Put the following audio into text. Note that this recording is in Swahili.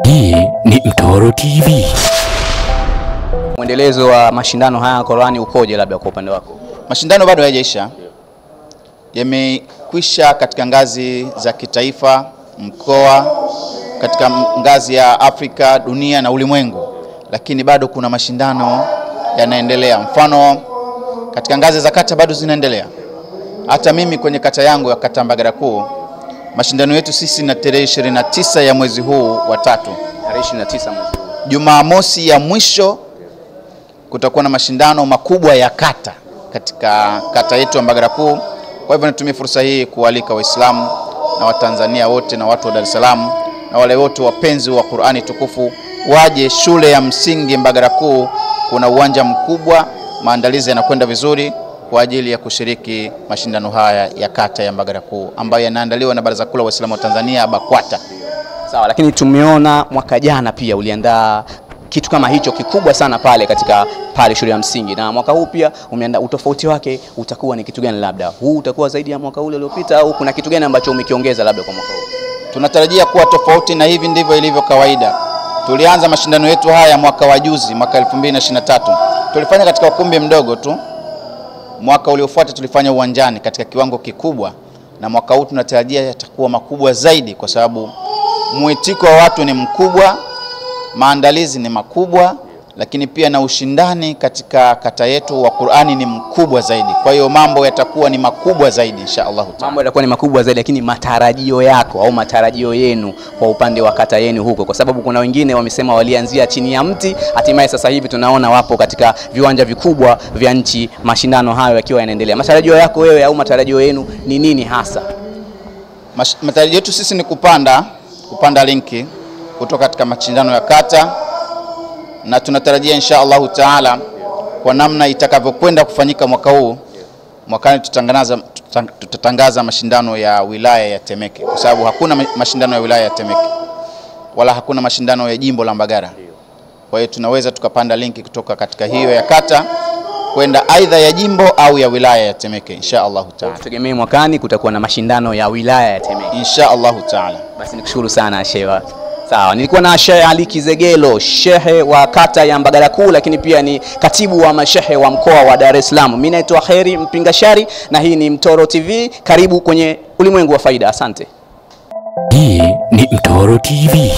Hii ni Mtoro TV. Mwendelezo wa mashindano haya ya Qur'ani ukoje labda kwa upande wako? Mashindano bado hayajaisha. Yamekwisha katika ngazi za kitaifa, mkoa, katika ngazi ya Afrika, dunia na ulimwengu. Lakini bado kuna mashindano yanaendelea. Mfano katika ngazi za kata bado zinaendelea. Hata mimi kwenye kata yangu ya kata Mbagala Kuu, mashindano yetu sisi na tarehe 29 ya mwezi huu wa 3. Tarehe 29 mwezi huu. Jumamosi ya mwisho kutakuwa na mashindano makubwa ya kata katika kata yetu ya Mbagala Kuu. Kwa hivyo natumia fursa hii kualika Waislamu na Watanzania wote na watu wa Dar es Salaam na wale wote wapenzi wa Qur'ani tukufu waje shule ya msingi Mbagala Kuu. Kuna uwanja mkubwa, maandalizi yanakwenda vizuri kwa ajili ya kushiriki mashindano haya ya kata ya Mbagala Kuu ambayo yanaandaliwa na Baraza Kuu la Waislamu wa Tanzania BAKWATA. Sawa, lakini tumeona mwaka jana pia uliandaa kitu kama hicho kikubwa sana pale katika shule ya msingi, na mwaka huu pia umeandaa. Utofauti wake utakuwa ni kitu gani? Labda huu utakuwa zaidi ya mwaka ule uliopita, au kuna kitu gani ambacho umekiongeza labda kwa mwaka huu? Tunatarajia kuwa tofauti, na hivi ndivyo ilivyo kawaida. Tulianza mashindano yetu haya mwaka wa juzi, mwaka 2023. Tulifanya katika ukumbi mdogo tu. Mwaka uliofuata tulifanya uwanjani katika kiwango kikubwa, na mwaka huu tunatarajia yatakuwa makubwa zaidi kwa sababu mwitiko wa watu ni mkubwa, maandalizi ni makubwa, lakini pia na ushindani katika kata yetu wa Qur'ani ni mkubwa zaidi. Kwa hiyo mambo yatakuwa ni makubwa zaidi inshallah. Mambo yatakuwa ni makubwa zaidi, lakini matarajio yako au matarajio yenu kwa upande wa kata yenu huko, kwa sababu kuna wengine wamesema walianzia chini ya mti, hatimaye sasa hivi tunaona wapo katika viwanja vikubwa vya nchi, mashindano hayo yakiwa yanaendelea. Matarajio yako wewe au matarajio yenu ni nini hasa? Matarajio yetu sisi ni kupanda linki kutoka katika mashindano ya kata, na tunatarajia inshallah taala kwa namna itakavyokwenda kufanyika mwaka huu, mwakani tutatangaza mashindano ya wilaya ya Temeke, kwa sababu hakuna mashindano ya wilaya ya Temeke wala hakuna mashindano ya jimbo la Mbagala. Kwa hiyo tunaweza tukapanda linki kutoka katika hiyo ya kata kwenda aidha ya jimbo au ya wilaya ya Temeke inshallah taala. Tutegemee mwakani kutakuwa na mashindano ya wilaya ya Temeke inshallah taala. Basi nikushukuru sana Sheikh. Sawa, nilikuwa na Sheikh Ali Kizegelo, shehe wa kata ya Mbagala Kuu, lakini pia ni katibu wa mashehe wa mkoa wa Dar es Salaam. Mimi naitwa Kheri Mpingashari na hii ni Mtoro TV. Karibu kwenye ulimwengu wa faida. Asante. Hii ni Mtoro TV.